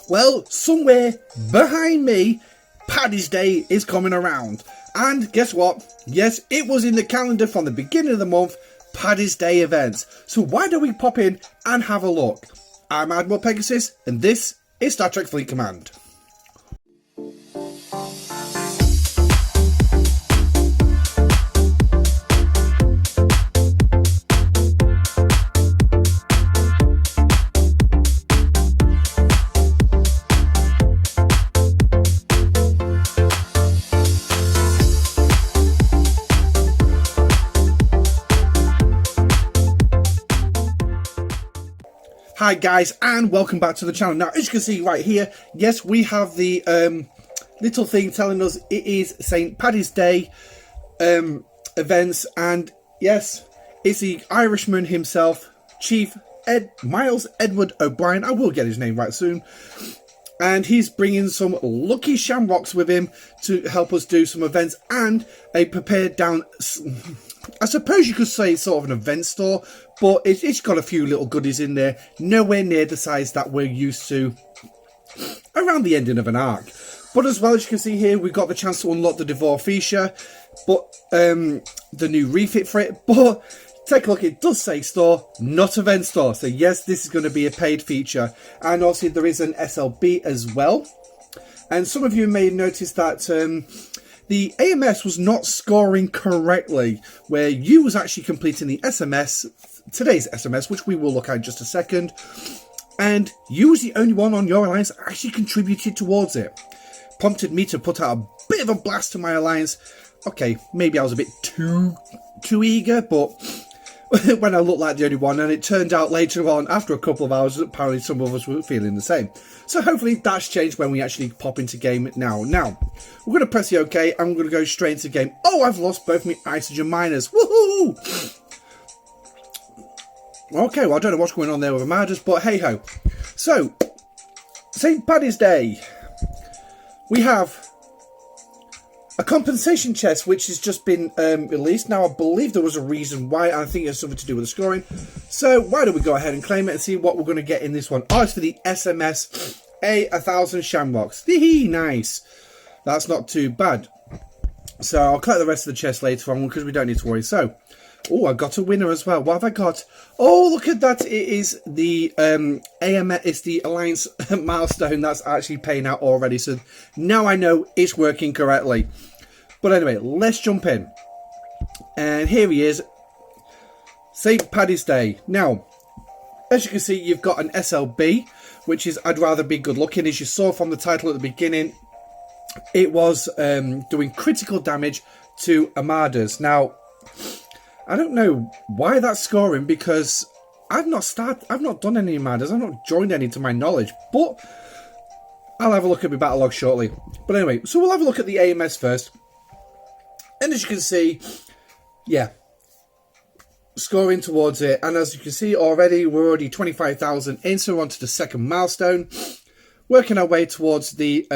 Well, somewhere behind me, Paddy's Day is coming around. And guess what? Yes, it was in the calendar from the beginning of the month, Paddy's Day events. So why don't we pop in and have a look? I'm Admiral Pegasus, and this is Star Trek Fleet Command. Hi guys, and welcome back to the channel. Now, as you can see right here, yes, we have the little thing telling us it is St. Paddy's Day events, and yes, it's the Irishman himself, Chief Miles Edward O'Brien. I will get his name right soon. And he's bringing some lucky shamrocks with him to help us do some events and a prepared down, I suppose you could say sort of an event store, but it's got a few little goodies in there, nowhere near the size that we're used to around the ending of an arc. But as well, as you can see here, we've got the chance to unlock the Devore feature, but the new refit for it. But take a look, it does say store, not event store. So yes, this is going to be a paid feature. And obviously there is an SLB as well. And some of you may notice that the AMS was not scoring correctly, where you was actually completing the SMS, today's SMS, which we will look at in just a second. And you was the only one on your alliance that actually contributed towards it. Prompted me to put out a bit of a blast to my alliance. Okay, maybe I was a bit too eager, but when I looked like the only one, and it turned out later on, after a couple of hours, apparently some of us were feeling the same. So hopefully that's changed when we actually pop into game now. Now, we're going to press the OK, and we're going to go straight into game. Oh, I've lost both my Isogen miners. Woohoo! Okay, well, I don't know what's going on there with Armadas, but hey-ho. So, St. Paddy's Day. We have a compensation chest, which has just been released. Now, I believe there was a reason why. I think it's something to do with the scoring. So, why don't we go ahead and claim it and see what we're going to get in this one. Oh, it's for the SMS A1000 Shamrocks. Nice. That's not too bad. So, I'll collect the rest of the chest later on because we don't need to worry. So, oh, I got a winner as well. What have I got? Oh, look at that. It is the AMS, it's the Alliance milestone that's actually paying out already. So now I know it's working correctly. But anyway, let's jump in. And here he is. St. Paddy's Day. Now, as you can see, you've got an SLB, which is I'd rather be good looking. As you saw from the title at the beginning, it was doing critical damage to Armadas. Now, I don't know why that's scoring, because I've not done any Armadas. I've not joined any to my knowledge, but I'll have a look at my battle log shortly. But anyway, so we'll have a look at the AMS first. And as you can see, yeah, scoring towards it. And as you can see already, we're already 25,000 in, so we're on to the second milestone. Working our way towards the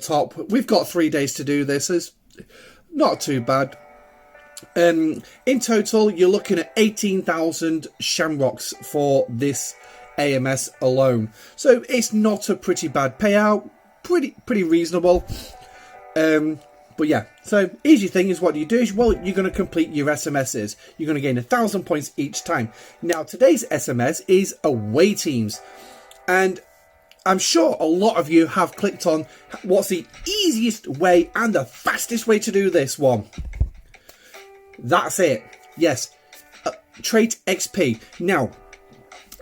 top. We've got 3 days to do this. It's not too bad. In total, you're looking at 18,000 shamrocks for this AMS alone. So it's not a pretty bad payout. Pretty reasonable. But yeah, so easy thing is what you do is, well, you're going to complete your SMSs. You're going to gain 1,000 points each time. Now, today's SMS is away teams. And I'm sure a lot of you have clicked on what's the easiest way and the fastest way to do this one. That's it. Yes. Trait XP. Now,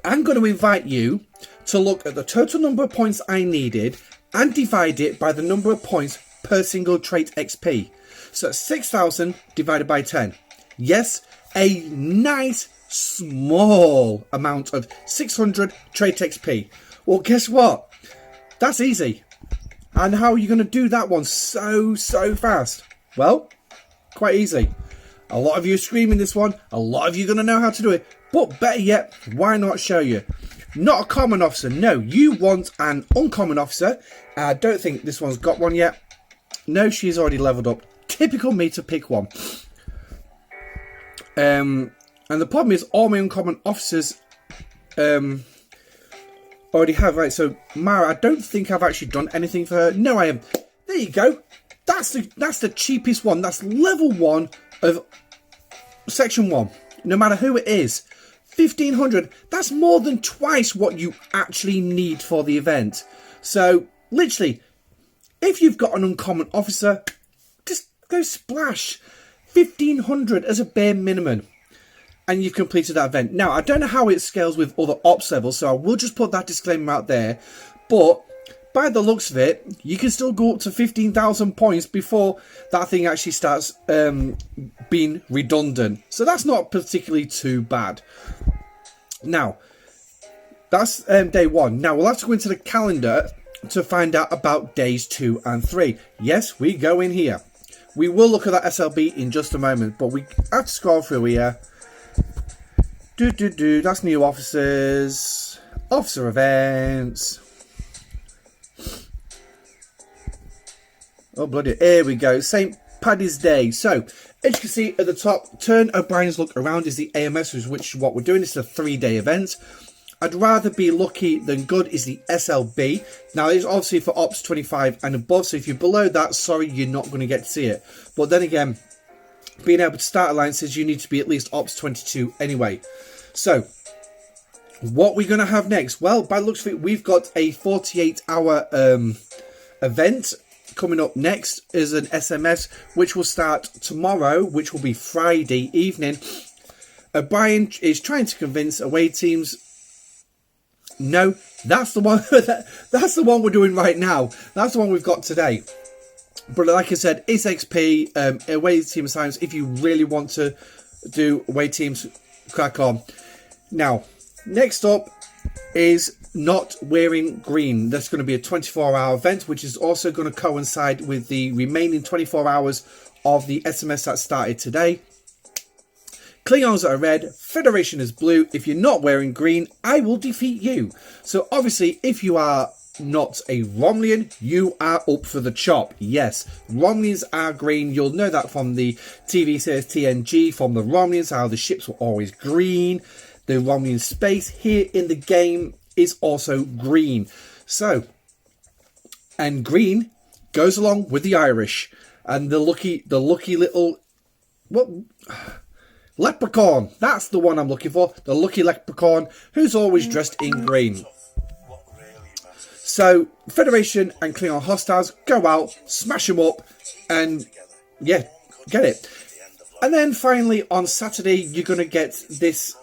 I'm going to invite you to look at the total number of points I needed and divide it by the number of points per single trait XP. So 6,000 divided by 10. Yes, a nice small amount of 600 trait XP. Well, guess what? That's easy. And how are you going to do that one so fast? Well, quite easy. A lot of you are screaming this one. A lot of you are going to know how to do it. But better yet, why not show you? Not a common officer. No, you want an uncommon officer. I don't think this one's got one yet. No, she's already leveled up. Typical me to pick one. And the problem is all my uncommon officers already have. Right, so Mara, I don't think I've actually done anything for her. No, I am. There you go. That's the cheapest one. That's level 1 of section 1. No matter who it is. 1,500. That's more than twice what you actually need for the event. So, literally, if you've got an uncommon officer, just go splash. 1,500 as a bare minimum. And you've completed that event. Now, I don't know how it scales with other ops levels, so I will just put that disclaimer out there. But by the looks of it, you can still go up to 15,000 points before that thing actually starts being redundant. So that's not particularly too bad. Now, that's day 1. Now, we'll have to go into the calendar to find out about days 2 and 3. Yes, we go in here. We will look at that SLB in just a moment, but we have to scroll through here. That's new officers, officer events. Oh, bloody, here we go. St. Paddy's Day. So, as you can see at the top, Turn O'Brien's Look Around is the AMS, which is what we're doing. It's a 3-day event. I'd rather be lucky than good is the SLB. Now, it's obviously for Ops 25 and above, so if you're below that, sorry, you're not going to get to see it. But then again, being able to start alliances, you need to be at least Ops 22 anyway. So, what we're going to have next? Well, by the looks of it, we've got a 48-hour event coming up next is an SMS, which will start tomorrow, which will be Friday evening. O'Brien is trying to convince away teams. No, that's the one. That's the one we're doing right now. That's the one we've got today. But like I said, it's XP, away team assignments. If you really want to do away teams, crack on. Now, next up is not wearing green. That's going to be a 24-hour event, which is also going to coincide with the remaining 24 hours of the SMS that started today. Klingons are red, Federation is blue. If you're not wearing green, I will defeat you. So obviously, if you are not a Romulans, you are up for the chop. Yes, Romulans are green. You'll know that from the TV series TNG, from the Romulans, how the ships were always green. The Romulan space here in the game is also green. So, and green goes along with the Irish and the lucky little leprechaun. That's the one I'm looking for. The lucky leprechaun who's always dressed in green. So, Federation and Klingon hostiles go out, smash them up, and yeah, get it. And then finally on Saturday, you're going to get this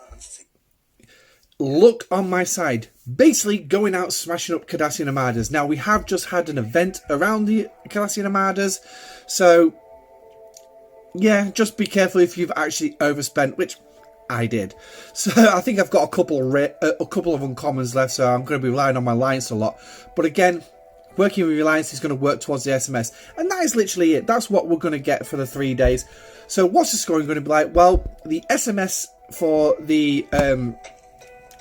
look on my side. Basically going out smashing up Cardassian Armadas. Now, we have just had an event around the Cardassian Armadas, so yeah, just be careful if you've actually overspent, which I did. So I think I've got a couple of uncommons left, so I'm going to be relying on my alliance a lot. But again, working with your alliance is going to work towards the SMS, and that is literally it. That's what we're going to get for the 3 days. So what's the scoring going to be like? Well, the SMS for the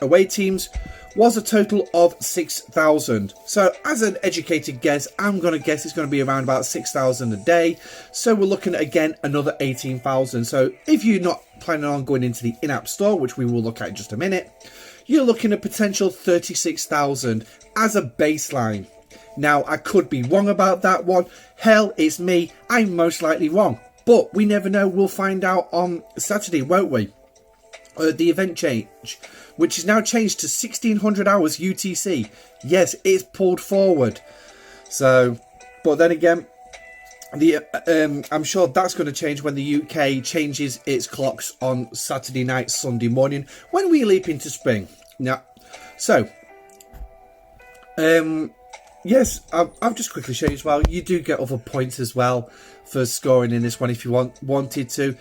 away teams was a total of 6,000. So as an educated guess, I'm going to guess it's going to be around about 6,000 a day. So we're looking at, again, another 18,000. So if you're not planning on going into the in-app store, which we will look at in just a minute, you're looking at potential 36,000 as a baseline. Now, I could be wrong about that one. Hell, it's me. I'm most likely wrong. But we never know. We'll find out on Saturday, won't we? The event change, which is now changed to 1600 hours UTC. Yes, it's pulled forward. So, but then again, I'm sure that's going to change when the UK changes its clocks on Saturday night, Sunday morning, when we leap into spring. Now, so, yes, I'll just quickly show you as well. You do get other points as well for scoring in this one if you wanted to.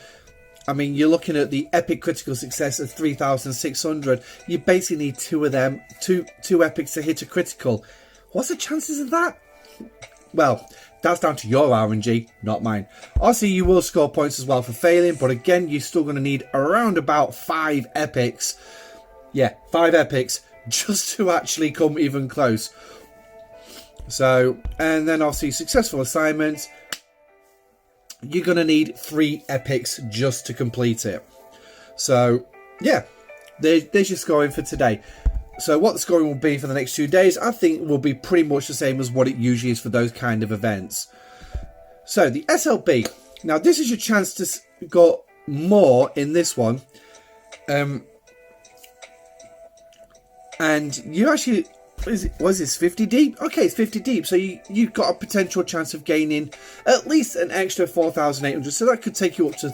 I mean, you're looking at the epic critical success of 3,600. You basically need two of them, two epics to hit a critical. What's the chances of that? Well, that's down to your RNG, not mine. Obviously, you will score points as well for failing, but again, you're still going to need around about 5 epics. Yeah, 5 epics just to actually come even close. So, and then obviously successful assignments. You're going to need 3 epics just to complete it. So, yeah, there's your scoring for today. So what the scoring will be for the next 2 days, I think will be pretty much the same as what it usually is for those kind of events. So the SLB. Now this is your chance to go more in this one. And you actually, was this 50 deep? Okay, it's 50 deep. So you've got a potential chance of gaining at least an extra 4,800. So that could take you up to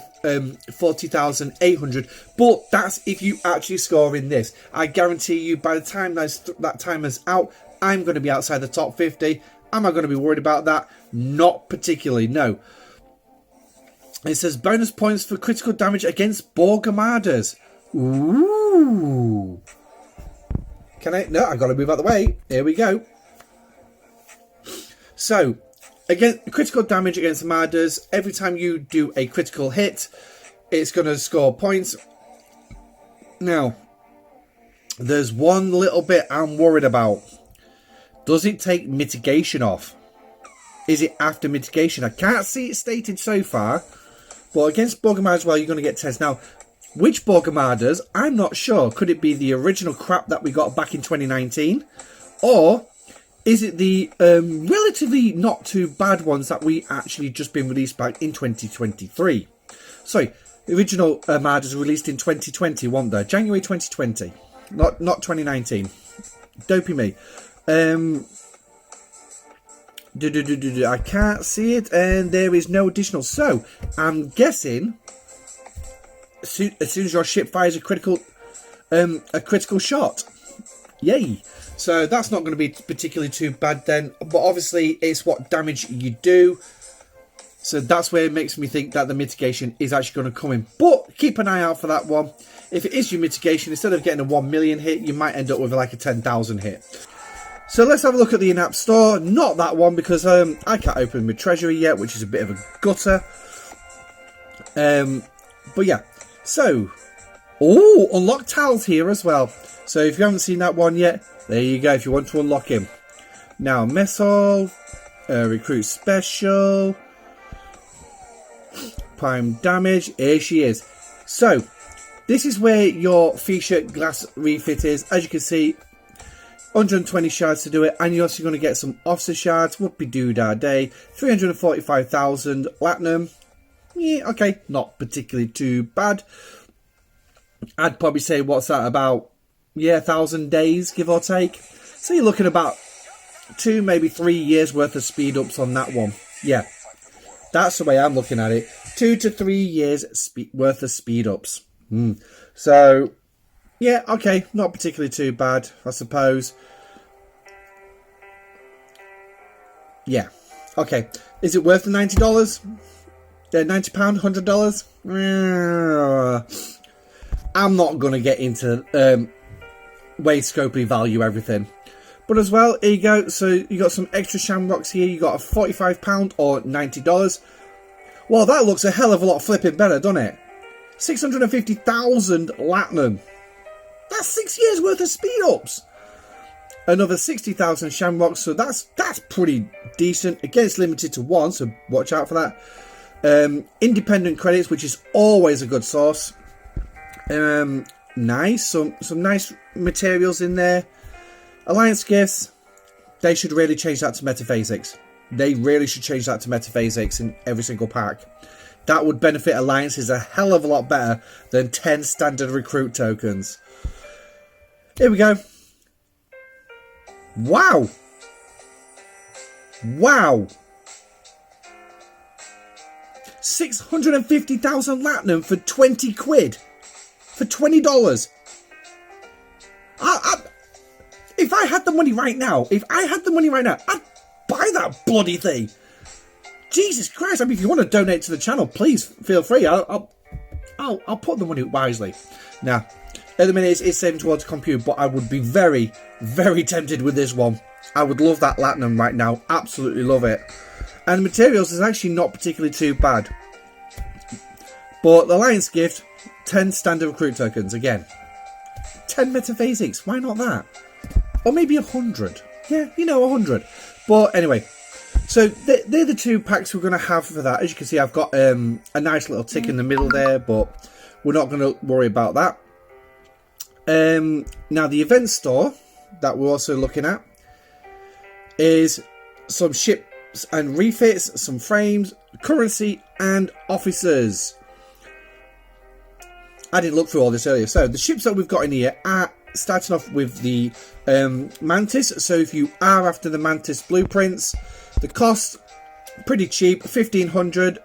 40,800. But that's if you actually score in this. I guarantee you by the time that timer's out, I'm going to be outside the top 50. Am I going to be worried about that? Not particularly, no. It says bonus points for critical damage against Borg armadas. Ooh. No, I've got to move out the way. Here we go. So, again, critical damage against armadas. Every time you do a critical hit, it's going to score points. Now, there's one little bit I'm worried about. Does it take mitigation off? Is it after mitigation? I can't see it stated so far. But against Borg armadas, well, you're going to get 10. Now, which Borg armadas? I'm not sure. Could it be the original crap that we got back in 2019? Or is it the relatively not too bad ones that we actually just been released back in 2023? Sorry, the original armadas released in 2020, weren't they? January 2020. Not 2019. Dopey me. I can't see it, and there is no additional. So, I'm guessing as soon as your ship fires a critical shot. Yay. So that's not going to be particularly too bad then. But obviously it's what damage you do. So that's where it makes me think that the mitigation is actually going to come in. But keep an eye out for that one. If it is your mitigation, instead of getting a 1 million hit, you might end up with like a 10,000 hit. So let's have a look at the in-app store. Not that one because I can't open my treasury yet, which is a bit of a gutter. But yeah. So, unlock tiles here as well. So if you haven't seen that one yet, there you go, if you want to unlock him. Now, mess hall, recruit special, prime damage, here she is. So, this is where your Fisher glass refit is. As you can see, 120 shards to do it, and you're also going to get some officer shards, whoopie-doo-dah-day, 345,000 platinum. Yeah, okay, not particularly too bad. I'd probably say, what's that, about, 1,000 days, give or take. So you're looking about 2, maybe 3 years worth of speed ups on that one. Yeah, that's the way I'm looking at it. 2 to 3 years worth of speed ups. So, yeah, okay, not particularly too bad, I suppose. Yeah, okay. Is it worth the $90? £90, $100? I'm not going to get into way Scopley value everything. But as well, here you go. So you got some extra shamrocks here. You got a £45 or $90. Well, that looks a hell of a lot flipping better, doesn't it? 650,000 platinum. That's 6 years worth of speed ups. Another 60,000 shamrocks. So that's pretty decent. Again, it's limited to 1, so watch out for that. Independent credits, which is always a good source. Nice, some nice materials in there. Alliance gifts, they should really change that to metaphasics. They really should change that to metaphasics in every single pack. That would benefit alliances a hell of a lot better than 10 standard recruit tokens. Here we go. Wow. Wow. 650,000 platinum for 20 quid. For $20. If I had the money right now, I'd buy that bloody thing. Jesus Christ! I mean, if you want to donate to the channel, please feel free. I'll put the money wisely. Now, at the minute, it's saving towards compute, but I would be very, very tempted with this one. I would love that platinum right now. Absolutely love it. And the materials is actually not particularly too bad. But the Alliance gift, 10 standard recruit tokens again. 10 metaphasics. Why not that? Or maybe 100. Yeah, 100. But anyway, so they're the 2 packs we're going to have for that. As you can see, I've got a nice little tick in the middle there, but we're not going to worry about that. Now the event store that we're also looking at is some ships and refits, some frames, currency and officers. I didn't look through all this earlier. So the ships that we've got in here are starting off with the Mantis. So if you are after the Mantis blueprints, the cost pretty cheap, 1,500,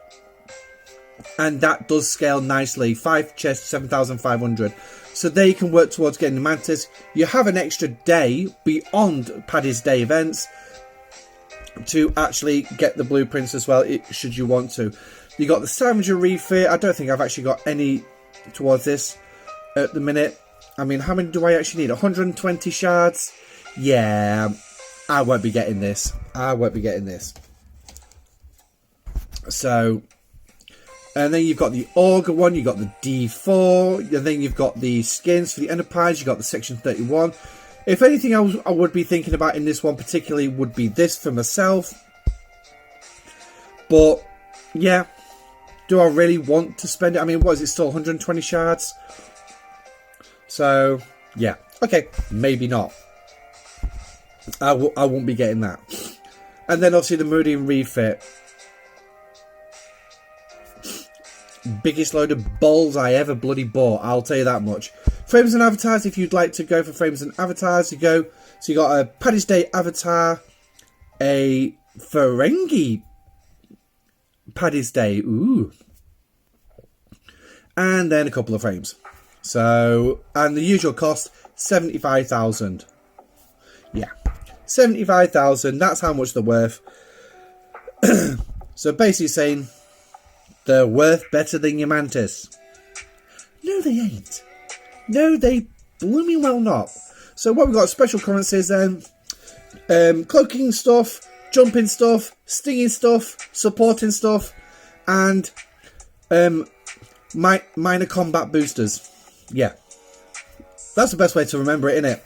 and that does scale nicely. 5 chests, 7,500. So there you can work towards getting the Mantis. You have an extra day beyond Paddy's Day events to actually get the blueprints as well, should you want to. You got the Scavenger refit. I don't think I've actually got any towards this at the minute. I mean, how many do I actually need? 120 shards? Yeah, I won't be getting this. I won't be getting this. So, and then you've got the Augur one, you've got the D4, and then you've got the skins for the Enterprise, you've got the Section 31. If anything else I would be thinking about in this one particularly would be this for myself. But, yeah, do I really want to spend it? I mean, what is it, still 120 shards? So, yeah. Okay, maybe not. I won't be getting that. And then obviously the Meridian refit. Biggest load of balls I ever bloody bought, I'll tell you that much. Frames and avatars, if you'd like to go for frames and avatars, you go. So you got a Paddy's Day avatar, a Ferengi Paddy's Day, ooh, and then a couple of frames. So, and the usual cost, 75,000. Yeah, 75,000, that's how much they're worth. So basically saying, they're worth better than your Mantis. No, they ain't. No, they blooming well not. So what we've got, special currencies then. Cloaking stuff, jumping stuff, stinging stuff, supporting stuff, and minor combat boosters. Yeah. That's the best way to remember it, innit?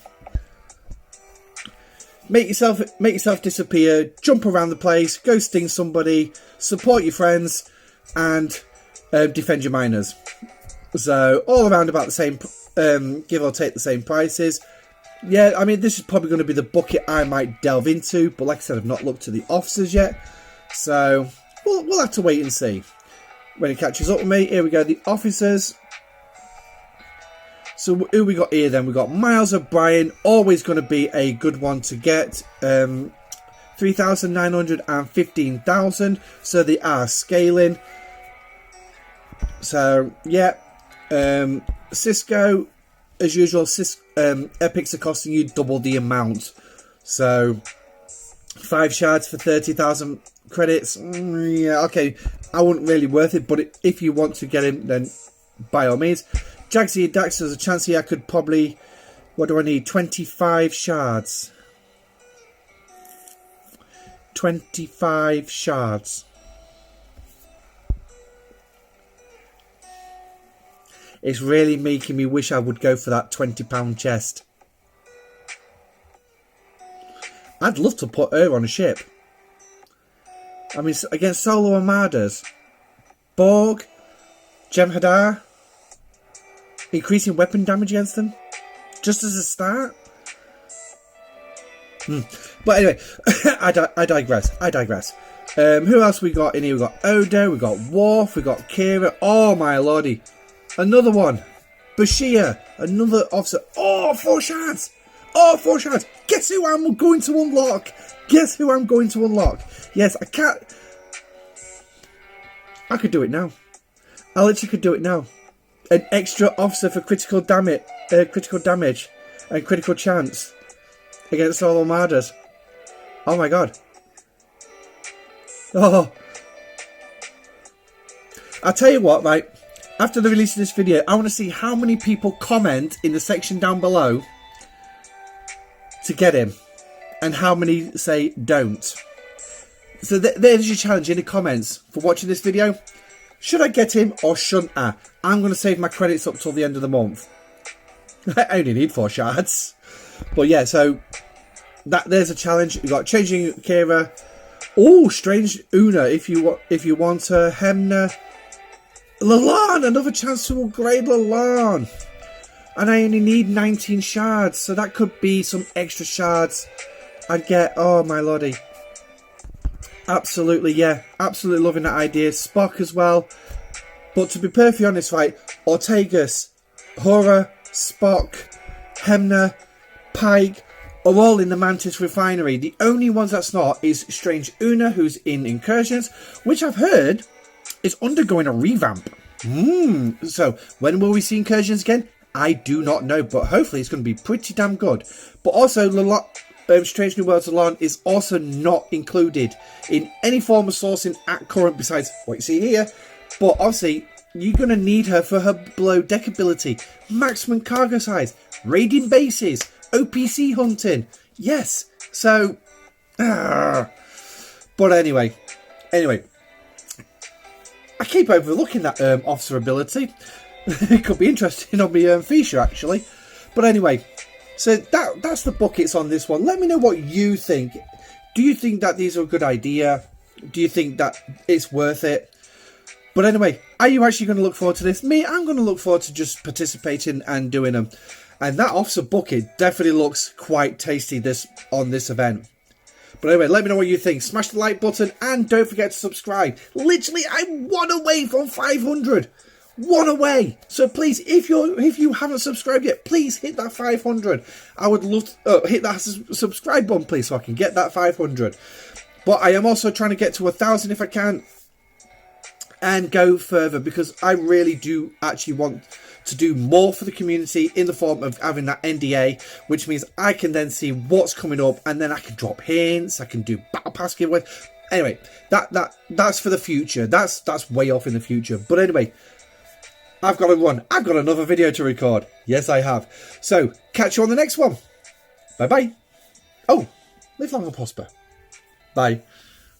Make yourself disappear, jump around the place, go sting somebody, support your friends, and defend your miners. So all around about the same, give or take the same prices. Yeah, I mean, this is probably going to be the bucket I might delve into, but like I said, I've not looked at the officers yet, so we'll have to wait and see when it catches up with me. Here we go, the officers. So who we got here then? We got Miles O'Brien, always going to be a good one to get. 3,900 and 15,000, so they are scaling. So yeah, Cisco, as usual, epics are costing you double the amount. So 5 shards for 30,000 credits. Yeah, okay, I wouldn't really worth it, but if you want to get him, then by all means. Jagsy Dax, there's a chance here I could probably, what do I need? 25 shards. 25 shards. It's really making me wish I would go for that £20 chest. I'd love to put her on a ship. I mean, against solo armadas. Borg, Jem'Hadar, increasing weapon damage against them, just as a start. But anyway, I digress. Who else we got in here? We got Odo, we got Worf, we got Kira. Oh my lordy, another one. Bashir, another officer. Oh, 4 shards. Oh, 4 shards. Guess who I'm going to unlock? Guess who I'm going to unlock? Yes, I can't. I could do it now. I literally could do it now. An extra officer for critical damage and critical chance against all armadas. Oh my god. Oh. I'll tell you what, right? After the release of this video, I want to see how many people comment in the section down below to get him, and how many say don't. So there's your challenge in the comments for watching this video. Should I get him or shouldn't I? I'm going to save my credits up till the end of the month. I only need 4 shards. But yeah, so there's a challenge. You've got changing Kira. Oh, strange Una if you want Hemna. Lalan, another chance to upgrade Lalan. And I only need 19 shards, so that could be some extra shards I'd get. Oh, my lordy. Absolutely, yeah. Absolutely loving that idea. Spock as well. But to be perfectly honest, right, Ortegas, Hora, Spock, Hemner, Pike are all in the Mantis refinery. The only ones that's not is Strange Una, who's in Incursions, which I've heard is undergoing a revamp. So, when will we see Incursions again? I do not know, but hopefully it's going to be pretty damn good. But also, Strange New Worlds Alone is also not included in any form of sourcing at current besides what you see here. But obviously, you're going to need her for her below deck ability, maximum cargo size, raiding bases, OPC hunting. Yes, so... But anyway, I keep overlooking that officer ability. It could be interesting on my feature, actually. But anyway, so that's the buckets on this one. Let me know what you think. Do you think that these are a good idea? Do you think that it's worth it? But anyway, are you actually going to look forward to this? Me, I'm going to look forward to just participating and doing them. And that officer bucket definitely looks quite tasty on this event. But anyway, let me know what you think. Smash the like button and don't forget to subscribe. Literally, I'm one away from 500. One away. So please, if you haven't subscribed yet, please hit that 500. I would love to hit that subscribe button, please, so I can get that 500. But I am also trying to get to 1,000 if I can. And go further, because I really do actually want to do more for the community in the form of having that NDA, which means I can then see what's coming up, and then I can drop hints, I can do battle pass giveaways. Anyway, that's for the future. That's way off in the future. But anyway, I've got to run. I've got another video to record. Yes, I have. So catch you on the next one. Bye bye. Oh, live long and prosper. Bye.